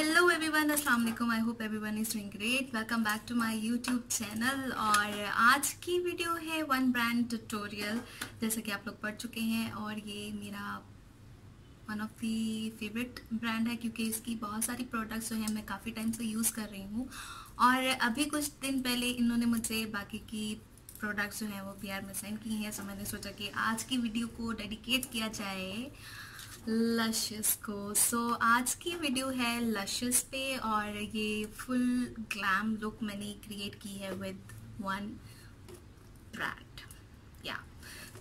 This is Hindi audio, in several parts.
हेलो एवरीवन, अस्सलाम वालेकुम। I hope everyone is doing great. Welcome back to my YouTube channel. और आज की वीडियो है वन ब्रांड ट्यूटोरियल, जैसा कि आप लोग पढ़ चुके हैं। और ये मेरा one of the favourite brand है, क्योंकि इसकी बहुत सारी प्रोडक्ट्स जो हैं मैं काफ़ी टाइम से यूज़ कर रही हूँ। और अभी कुछ दिन पहले इन्होंने मुझे बाकी की प्रोडक्ट्स जो हैं वो PR में सेंड की हैं। सो मैंने सोचा कि आज की वीडियो को डेडिकेट किया जाए लशेस को। सो आज की वीडियो है लशेस पे, और ये फुल ग्लैम लुक मैंने क्रिएट की है विद वन ब्रांड। या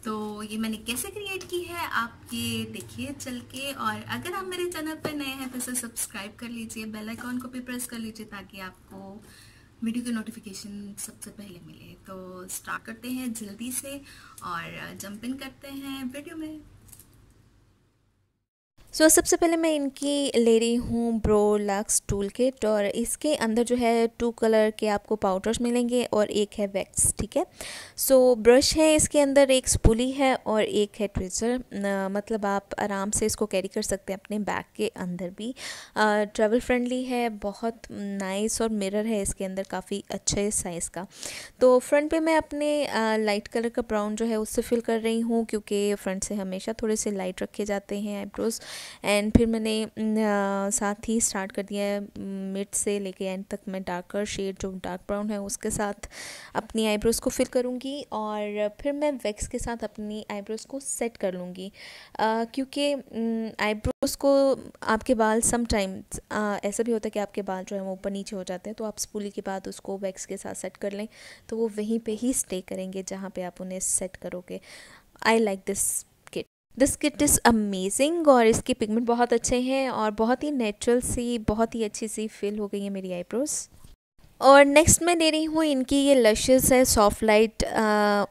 तो ये मैंने कैसे क्रिएट की है आप ये देखिए चल के। और अगर आप मेरे चैनल पर नए हैं तो इसे सब्सक्राइब कर लीजिए, बेल आइकॉन को भी प्रेस कर लीजिए ताकि आपको वीडियो की नोटिफिकेशन सबसे पहले मिले। तो स्टार्ट करते हैं जल्दी से और जंप इन करते हैं वीडियो में। सबसे पहले मैं इनकी ले रही हूँ ब्रो लक्स टूल किट, और इसके अंदर जो है 2 कलर के आपको पाउडर्स मिलेंगे और एक है वैक्स। ठीक है। ब्रश है, इसके अंदर एक स्पूली है और एक है ट्विज़र। मतलब आप आराम से इसको कैरी कर सकते हैं अपने बैग के अंदर भी। ट्रैवल फ्रेंडली है, बहुत नाइस, और मिरर है इसके अंदर काफ़ी अच्छे साइज़ का। तो फ्रंट पे मैं अपने लाइट कलर का ब्राउन जो है उससे फिल कर रही हूँ, क्योंकि फ्रंट से हमेशा थोड़े से लाइट रखे जाते हैं आईब्रोज़। एंड फिर मैंने साथ ही स्टार्ट कर दिया है मिड से लेके एंड तक मैं डार्कर शेड जो डार्क ब्राउन है उसके साथ अपनी आईब्रोज़ को फिल करूँगी। और फिर मैं वैक्स के साथ अपनी आईब्रोज़ को सेट कर लूँगी, क्योंकि आईब्रोज़ को आपके बाल समटाइम्स ऐसा भी होता है कि आपके बाल जो है वो ऊपर नीचे हो जाते हैं, तो आप स्पूली के बाद उसको वैक्स के साथ सेट कर लें तो वो वहीं पे ही स्टे करेंगे जहाँ पे आप उन्हें सेट करोगे। आई like this kit is amazing, और इसके पिगमेंट बहुत अच्छे हैं और बहुत ही नेचुरल सी, बहुत ही अच्छी सी फिल हो गई है मेरी आईब्रोज़। और नेक्स्ट मैं दे रही हूँ इनकी ये लशेस है soft light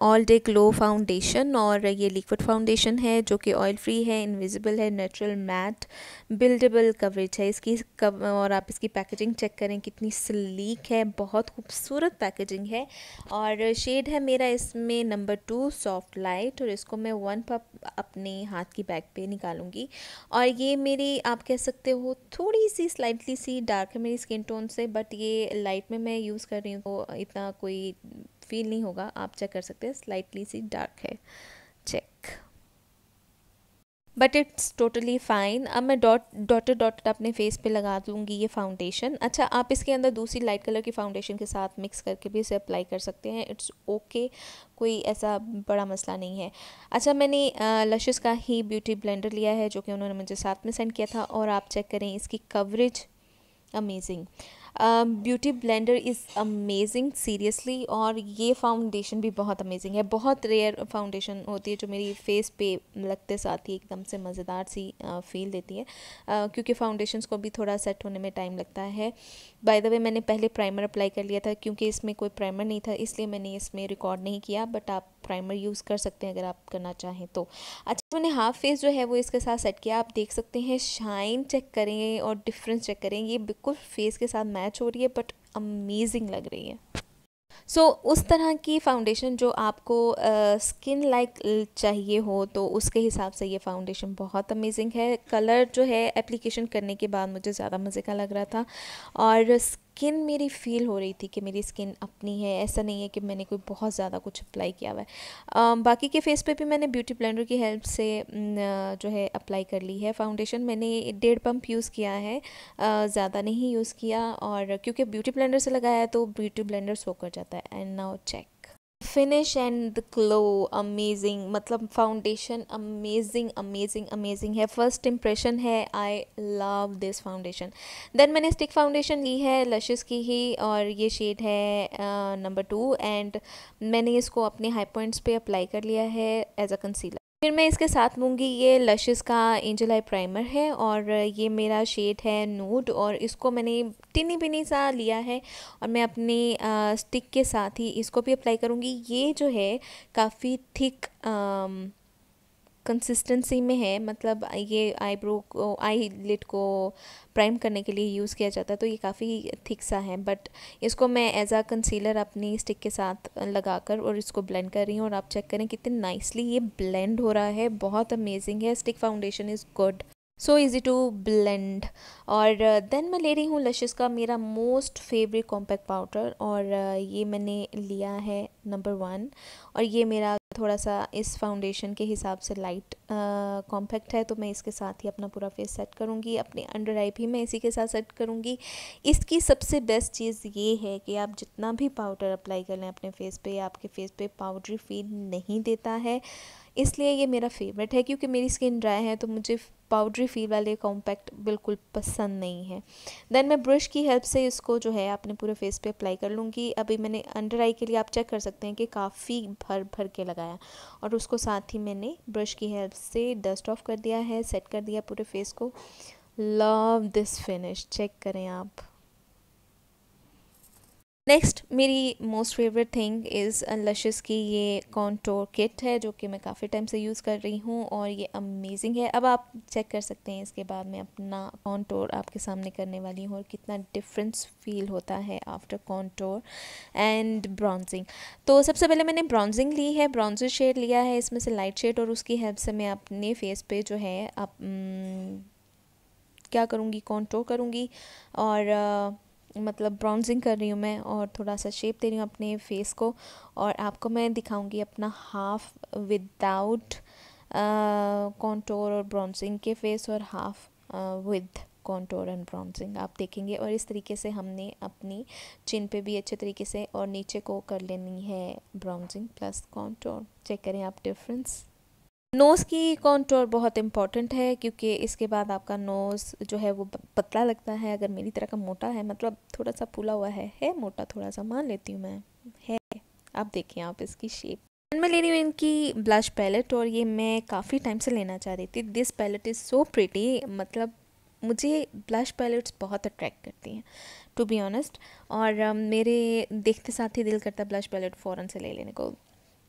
all day glow foundation, और ये लिक्विड फाउंडेशन है जो कि ऑयल फ्री है, इनविजिबल है, नेचुरल मैट बिल्डेबल कवरेज है इसकी। और आप इसकी पैकेजिंग चेक करें कितनी स्लीक है, बहुत खूबसूरत पैकेजिंग है। और शेड है मेरा इसमें नंबर 2 सॉफ्ट लाइट, और इसको मैं 1 पप अपने हाथ की बैक पे निकालूंगी। और ये मेरी आप कह सकते हो थोड़ी सी स्लाइटली सी डार्क है मेरी स्किन टोन से, बट ये लाइट में मैं यूज़ कर रही हूँ तो इतना कोई फील नहीं होगा। आप चेक कर सकते हैं, स्लाइटली सी डार्क है, check, but it's totally fine. अब मैं डॉटेड अपने फेस पे लगा दूँगी ये फाउंडेशन। अच्छा, आप इसके अंदर दूसरी लाइट कलर की फाउंडेशन के साथ मिक्स करके भी इसे अप्लाई कर सकते हैं, इट्स ओके, कोई ऐसा बड़ा मसला नहीं है। अच्छा, मैंने लशेस का ही ब्यूटी ब्लेंडर लिया है जो कि उन्होंने मुझे साथ में सेंड किया था, और आप चेक करें इसकी coverage amazing. Beauty blender is amazing seriously, और ये फाउंडेशन भी बहुत अमेजिंग है। बहुत रेयर फाउंडेशन होती है जो मेरी फेस पे लगते साथ ही एकदम से मज़ेदार सी फील देती है, क्योंकि फाउंडेशंस को भी थोड़ा सेट होने में टाइम लगता है। बाय द वे, मैंने पहले प्राइमर अप्लाई कर लिया था, क्योंकि इसमें कोई प्राइमर नहीं था इसलिए मैंने इसमें रिकॉर्ड नहीं किया, बट आप प्राइमर यूज़ कर सकते हैं अगर आप करना चाहें तो। अच्छा, मैंने हाफ फेस जो है वो इसके साथ सेट किया, आप देख सकते हैं, शाइन चेक करें और डिफरेंस चेक करें, ये बिल्कुल फेस के साथ मैच हो रही है, बट अमेजिंग लग रही है। उस तरह की फ़ाउंडेशन जो आपको स्किन लाइक चाहिए हो, तो उसके हिसाब से ये फ़ाउंडेशन बहुत अमेजिंग है। कलर जो है एप्लीकेशन करने के बाद मुझे ज़्यादा मज़े का लग रहा था, और स्किन मेरी फ़ील हो रही थी कि मेरी स्किन अपनी है, ऐसा नहीं है कि मैंने कोई बहुत ज़्यादा कुछ अप्लाई किया हुआ है। बाकी के फेस पे भी मैंने ब्यूटी ब्लेंडर की हेल्प से जो है अप्लाई कर ली है फाउंडेशन। मैंने 1.5 पंप यूज़ किया है, ज़्यादा नहीं यूज़ किया, और क्योंकि ब्यूटी ब्लेंडर से लगाया है तो ब्यूटी ब्लेंडर सोक कर जाता है। And now check finish and the glow amazing, मतलब फाउंडेशन अमेजिंग अमेजिंग अमेजिंग है। फर्स्ट इम्प्रेशन है, I love this foundation. Then मैंने स्टिक फाउंडेशन ली है लशेस की ही, और ये शेड है नंबर 2, एंड मैंने इसको अपने हाई पॉइंट्स पे अप्लाई कर लिया है एज अ कंसीलर। फिर मैं इसके साथ लूँगी ये लशेस का एंजल आई प्राइमर है, और ये मेरा शेड है नूड, और इसको मैंने टिनी बिनी सा लिया है, और मैं अपने स्टिक के साथ ही इसको भी अप्लाई करूँगी। ये जो है काफ़ी थिक कंसिस्टेंसी में है, मतलब ये आईब्रो को, आई लिड को प्राइम करने के लिए यूज़ किया जाता है, तो ये काफ़ी थिक सा है। बट इसको मैं एज आ कंसीलर अपनी स्टिक के साथ लगाकर और इसको ब्लेंड कर रही हूँ, और आप चेक करें कितने नाइसली ये ब्लेंड हो रहा है, बहुत अमेजिंग है। Stick foundation is good. So easy to blend. और देन मैं ले रही हूँ लशेस का मेरा मोस्ट फेवरेट कॉम्पैक्ट पाउडर, और ये मैंने लिया है नंबर 1, और ये मेरा थोड़ा सा इस फाउंडेशन के हिसाब से लाइट कॉम्पैक्ट है, तो मैं इसके साथ ही अपना पूरा फेस सेट करूँगी। अपने अंडर आई भी मैं इसी के साथ सेट करूँगी। इसकी सबसे बेस्ट चीज़ ये है कि आप जितना भी पाउडर अप्लाई कर लें अपने फेस पे, आपके फेस पे पाउडरी फील नहीं देता है, इसलिए ये मेरा फेवरेट है। क्योंकि मेरी स्किन ड्राई है तो मुझे पाउडरी फील वाले कॉम्पैक्ट बिल्कुल पसंद नहीं है। देन मैं ब्रश की हेल्प से इसको जो है अपने पूरे फेस पे अप्लाई कर लूँगी। अभी मैंने अंडर आई के लिए आप चेक कर सकते हैं कि काफ़ी भर भर के लगाया, और उसको साथ ही मैंने ब्रश की हेल्प से डस्ट ऑफ कर दिया है, सेट कर दिया पूरे फेस को। लव दिस फिनिश, चेक करें आप। नेक्स्ट मेरी मोस्ट फेवरेट थिंग इज़ लशेस की ये कॉन्टोर किट है, जो कि मैं काफ़ी टाइम से यूज़ कर रही हूँ और ये अमेजिंग है। अब आप चेक कर सकते हैं इसके बाद मैं अपना कॉन्टोर आपके सामने करने वाली हूँ और कितना डिफरेंस फील होता है आफ्टर कॉन्टोर एंड ब्रॉन्जिंग। तो सबसे पहले मैंने ब्रॉन्जिंग ली है, ब्रॉन्जर शेड लिया है इसमें से लाइट शेड, और उसकी हेल्प से मैं अपने फेस पे जो है क्या करूँगी, कॉन्टोर करूँगी, और मतलब ब्राउजिंग कर रही हूँ मैं, और थोड़ा सा शेप दे रही हूँ अपने फेस को। और आपको मैं दिखाऊंगी अपना हाफ विदाउट कॉन्टोर और ब्राउजिंग के फेस, और half with contour and browsing आप देखेंगे। और इस तरीके से हमने अपनी चिन पे भी अच्छे तरीके से और नीचे को कर लेनी है ब्राउजिंग प्लस कॉन्टोर। चेक करें आप डिफरेंस। नोज़ की कॉन्टोर बहुत इंपॉर्टेंट है, क्योंकि इसके बाद आपका नोज़ जो है वो पतला लगता है। अगर मेरी तरह का मोटा है, मतलब थोड़ा सा फूला हुआ है मोटा थोड़ा सा, मान लेती हूँ मैं, है। आप देखिए आप इसकी शेप। मैं ले रही हूँ इनकी ब्लश पैलेट, और ये मैं काफ़ी टाइम से लेना चाह रही थी। This palette is so pretty, मतलब मुझे ब्लश पैलेट्स बहुत अट्रैक्ट करती हैं टू बी ऑनेस्ट। और मेरे देखते साथ ही दिल करता ब्लश पैलेट फ़ौरन से ले लेने को।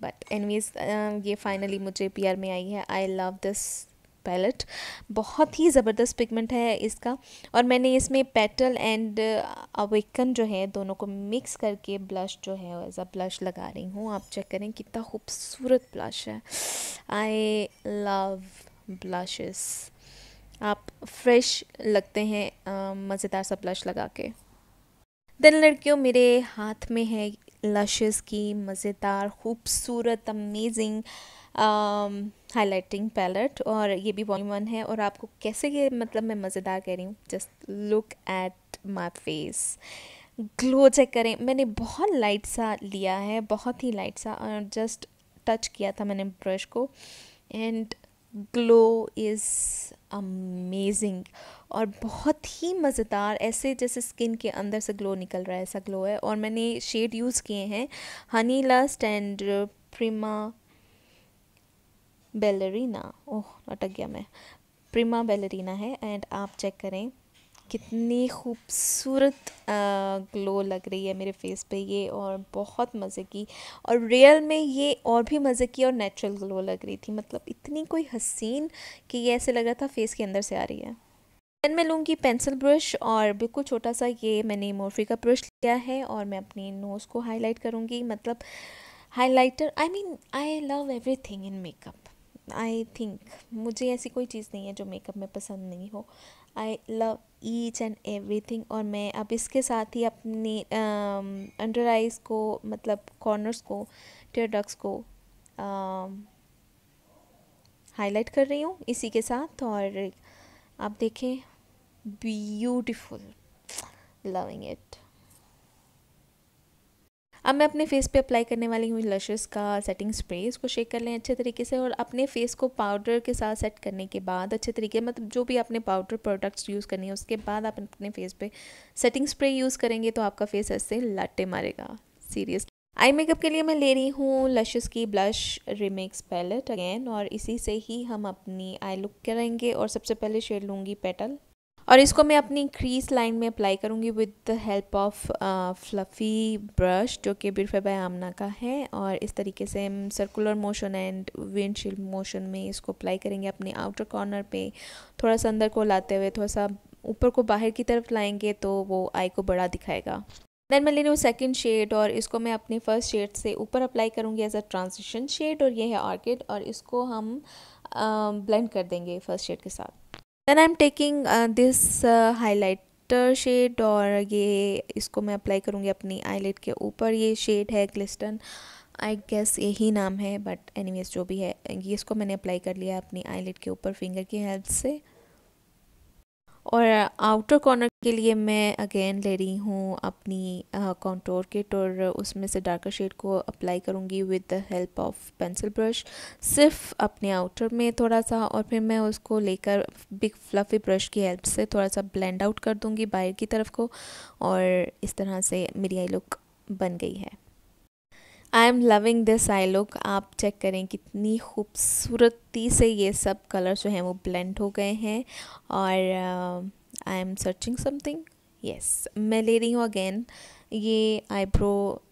बट एनीवेज ये फाइनली मुझे पीआर में आई है। आई लव दिस पैलेट, बहुत ही ज़बरदस्त पिगमेंट है इसका। और मैंने इसमें पेटल एंड अवेकन जो है दोनों को मिक्स करके ब्लश जो है एज अ ब्लश लगा रही हूँ। आप चेक करें कितना खूबसूरत ब्लश है। आई लव ब्लशेस, आप फ्रेश लगते हैं मज़ेदार सा ब्लश लगा के। देन लड़कियों, मेरे हाथ में है लशेस की मज़ेदार खूबसूरत अमेजिंग हाइलाइटिंग पैलेट, और ये भी वॉल्यूम 1 है। और आपको कैसे ये मतलब मैं मज़ेदार कह रही हूँ, just look at my face, glow check करें। मैंने बहुत लाइट सा लिया है, बहुत ही लाइट सा, और जस्ट टच किया था मैंने ब्रश को, एंड ग्लो इज़ अमेजिंग और बहुत ही मज़ेदार, ऐसे जैसे स्किन के अंदर से ग्लो निकल रहा है, ऐसा ग्लो है। और मैंने शेड यूज़ किए हैं honey lust and prima ballerina, oh अटक गया मैं, प्रिमा बैलरीना है। एंड आप चेक करें कितनी खूबसूरत ग्लो लग रही है मेरे फेस पे ये, और बहुत मज़े की, और रियल में ये और भी मज़े की और नेचुरल ग्लो लग रही थी, मतलब इतनी कोई हसीन कि ये ऐसे लग रहा था फेस के अंदर से आ रही है। देन मैं लूँगी पेंसिल ब्रश, और बिल्कुल छोटा सा ये मैंने मोर्फी का ब्रश लिया है, और मैं अपनी नोज़ को हाईलाइट करूँगी। मतलब highlighter, I love everything in makeup. I think मुझे ऐसी कोई चीज़ नहीं है जो मेकअप में पसंद नहीं हो। I love each and everything. और मैं अब इसके साथ ही अपनी अंडर आइज़ को, मतलब कॉर्नर्स को, टेयर डक्ट्स को हाईलाइट कर रही हूँ इसी के साथ। और आप देखें, ब्यूटीफुल, लविंग इट। अब मैं अपने फेस पे अप्लाई करने वाली हूँ लशेस का सेटिंग स्प्रे। इसको शेक कर लें अच्छे तरीके से, और अपने फेस को पाउडर के साथ सेट करने के बाद अच्छे तरीके, मतलब जो भी आपने पाउडर प्रोडक्ट्स यूज़ करनी है उसके बाद आप अपने फेस पे सेटिंग स्प्रे यूज़ करेंगे तो आपका फेस ऐसे लाटे मारेगा, सीरियस। आई मेकअप के लिए मैं ले रही हूँ लशेस की ब्लश रिमिक्स पैलेट अगेन, और इसी से ही हम अपनी आई लुक करेंगे। और सबसे पहले शेड लूँगी पेटल, और इसको मैं अपनी क्रीज लाइन में अप्लाई करूँगी with the help of fluffy brush, जो कि ब्यूटीफाई बाय आमना का है। और इस तरीके से हम circular motion and windshield motion में इसको अप्लाई करेंगे अपने आउटर कॉर्नर पे, थोड़ा सा अंदर को लाते हुए थोड़ा सा ऊपर को बाहर की तरफ लाएंगे तो वो आई को बड़ा दिखाएगा। देन मैं ले रही हूँ सेकंड शेड, और इसको मैं अपने फर्स्ट शेड से ऊपर अप्लाई करूँगी एज अ ट्रांजिशन शेड, और ये है ऑर्किड, और इसको हम ब्लेंड कर देंगे फर्स्ट शेड के साथ। Then I am taking this highlighter shade और ये इसको मैं अप्लाई करूँगी अपनी आईलिड के ऊपर। ये शेड है ग्लिस्टन, आई गेस यही नाम है, बट एनीवेज जो भी है, ये इसको मैंने अप्लाई कर लिया अपनी आईलिड के ऊपर फिंगर की हेल्प से। और आउटर कॉर्नर के लिए मैं अगेन ले रही हूँ अपनी कॉन्टोर किट और उसमें से डार्कर शेड को अप्लाई करूँगी with the help of pencil brush, सिर्फ अपने आउटर में थोड़ा सा, और फिर मैं उसको लेकर बिग फ्लफी ब्रश की हेल्प से थोड़ा सा ब्लेंड आउट कर दूँगी बाहर की तरफ को, और इस तरह से मेरी आई लुक बन गई है। I am loving this I look. आप चेक करें कितनी खूबसूरती से ये सब कलर्स जो हैं वो ब्लेंड हो गए हैं। और I am searching something, yes, मैं ले रही हूँ अगेन ये आईब्रो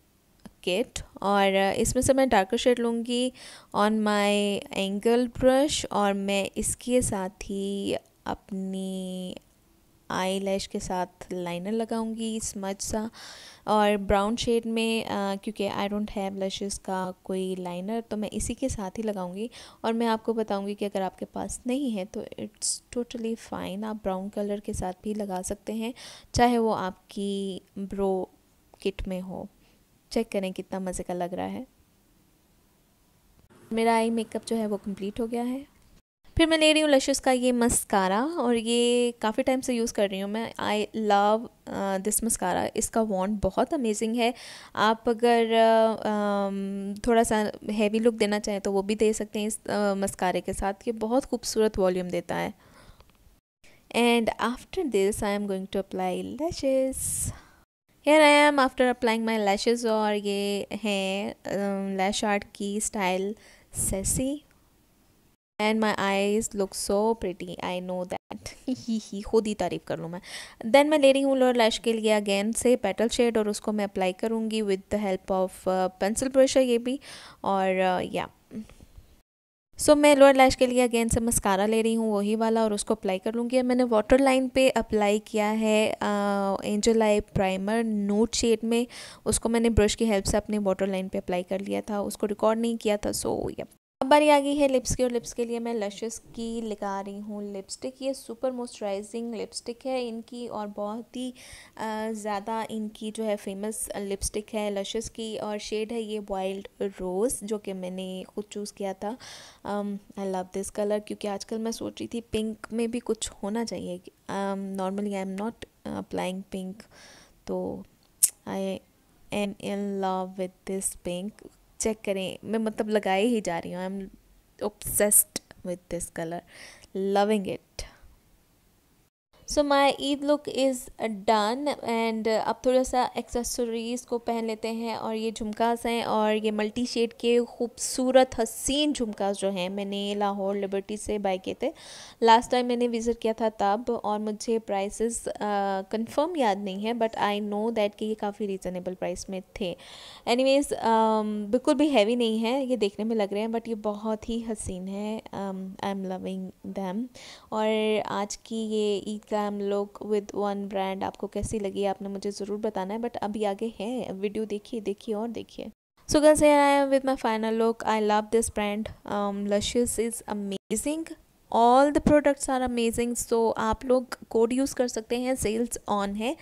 किट, और इसमें से मैं डार्कर शेड लूँगी ऑन माय एंगल ब्रश, और मैं इसके साथ ही अपनी आई लैश के साथ लाइनर लगाऊंगी स्मज सा, और ब्राउन शेड में क्योंकि आई डोंट हैव लैशेस का कोई लाइनर, तो मैं इसी के साथ ही लगाऊंगी। और मैं आपको बताऊंगी कि अगर आपके पास नहीं है तो इट्स टोटली फाइन, आप ब्राउन कलर के साथ भी लगा सकते हैं, चाहे वो आपकी ब्रो किट में हो। चेक करें कितना मज़े का लग रहा है। मेरा आई मेकअप जो है वो कंप्लीट हो गया है। फिर मैं ले रही हूँ लशेस का ये मस्कारा, और ये काफ़ी टाइम से यूज़ कर रही हूँ मैं। आई लव दिस मस्कारा, इसका वॉन्ड बहुत अमेजिंग है। आप अगर थोड़ा सा हैवी लुक देना चाहें तो वो भी दे सकते हैं इस मस्कारे के साथ, ये बहुत खूबसूरत वॉल्यूम देता है। And after this I am going to apply lashes. Here I am after applying my lashes, और ये हैं लैश आर्ट की style sassy, and my eyes look so pretty, I know that, ही खुद ही तारीफ कर लूँ मैं। देन मैं ले रही हूँ लोअर लैश के लिए अगेन से पेटल शेड, और उसको मैं अप्लाई करूँगी with the help of pencil brush है ये भी, और या सो मैं लोअर लैश के लिए अगेन से मस्कारा ले रही हूँ वही वाला, और उसको अप्लाई कर लूँगी। मैंने वाटर लाइन पे अप्लाई किया है angel eye primer nude shade में, उसको मैंने ब्रश की हेल्प से अपने वाटर लाइन पे अप्लाई कर लिया था, उसको रिकॉर्ड नहीं किया था। सो या अब बारी आ गई है लिप्स की, और लिप्स के लिए मैं लशेस की लगा रही हूँ लिपस्टिक। ये सुपर मॉइस्चराइजिंग लिपस्टिक है इनकी, और बहुत ही ज़्यादा इनकी जो है फेमस लिपस्टिक है लशेस की, और शेड है ये वाइल्ड रोज़, जो कि मैंने खुद चूज़ किया था। आई लव दिस कलर, क्योंकि आजकल मैं सोच रही थी पिंक में भी कुछ होना चाहिए। Normally I am not applying pink, तो I am in love with this pink. Check करें, मैं मतलब लगाए ही जा रही हूँ, I am obsessed with this color, loving it. So my Eid look is done, and अब थोड़ा सा एक्सेसरीज़ को पहन लेते हैं। और ये झुमकास हैं, और ये मल्टी शेड के खूबसूरत हसीन झुमकास जो हैं मैंने लाहौर लिबर्टी से बाय किए थे लास्ट टाइम मैंने विज़िट किया था तब, और मुझे प्राइसेस कंफर्म याद नहीं है, बट आई नो दैट कि ये काफ़ी रीज़नेबल प्राइस में थे। एनीवेज बिल्कुल भी हैवी नहीं है, ये देखने में लग रहे हैं, बट ये बहुत ही हसीन है। I am loving them. और आज की ये ईद का हम लोग विद वन ब्रांड आपको कैसी लगी आपने मुझे ज़रूर बताना है, बट अभी आगे है वीडियो, देखिए और देखिए। So girls, here I am with my final look. I love this brand, Luscious is amazing, all the products are amazing. So आप लोग कोड यूज़ कर सकते हैं, सेल्स ऑन है,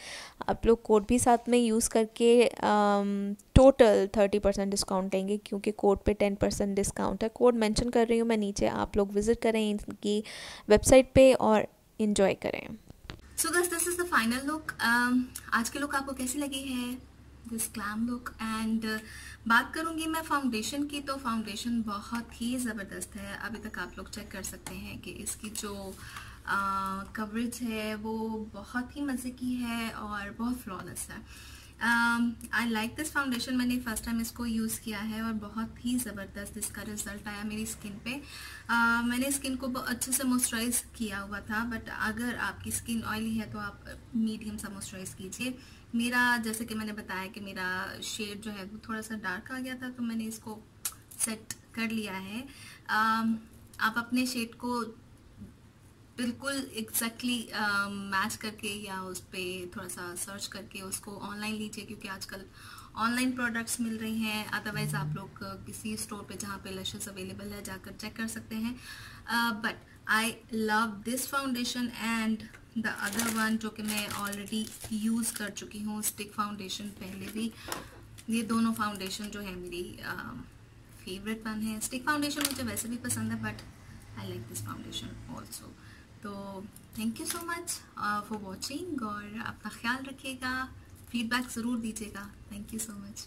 आप लोग कोड भी साथ में यूज़ करके टोटल 30% डिस्काउंट लेंगे, क्योंकि कोड पे 10% डिस्काउंट है। कोड मेंशन कर रही हूँ मैं नीचे, आप लोग विज़िट करें इनकी वेबसाइट पे और इन्जॉय करें। So guys, this is the final look. आज की लुक आपको कैसी लगी है, दिस ग्लैम लुक? एंड बात करूंगी मैं फाउंडेशन की, तो फाउंडेशन बहुत ही ज़बरदस्त है। अभी तक आप लोग चेक कर सकते हैं कि इसकी जो कवरेज है वो बहुत ही मज़े की है और बहुत फ्लॉलेस है। आई लाइक दिस फाउंडेशन, मैंने फर्स्ट टाइम इसको यूज़ किया है और बहुत ही ज़बरदस्त इसका रिजल्ट आया मेरी स्किन पे। मैंने स्किन को बहुत अच्छे से मॉइस्चराइज किया हुआ था, बट अगर आपकी स्किन ऑयली है तो आप मीडियम सा मॉइस्चराइज कीजिए। मेरा जैसे कि मैंने बताया कि मेरा शेड जो है वो थोड़ा सा डार्क आ गया था, तो मैंने इसको सेट कर लिया है। आप अपने शेड को बिल्कुल एग्जैक्टली मैच करके या उस पर थोड़ा सा सर्च करके उसको ऑनलाइन लीजिए, क्योंकि आजकल ऑनलाइन प्रोडक्ट्स मिल रही हैं। अदरवाइज आप लोग किसी स्टोर पे जहाँ पे लशेस अवेलेबल है जाकर चेक कर सकते हैं। But I love this foundation and the other one जो कि मैं ऑलरेडी यूज़ कर चुकी हूँ, स्टिक फाउंडेशन पहले भी। ये दोनों फाउंडेशन जो है मेरी फेवरेट वन है। स्टिक फाउंडेशन मुझे वैसे भी पसंद है but I like this foundation also. तो thank you so much for watching और अपना ख्याल रखिएगा, फीडबैक ज़रूर दीजिएगा। Thank you so much.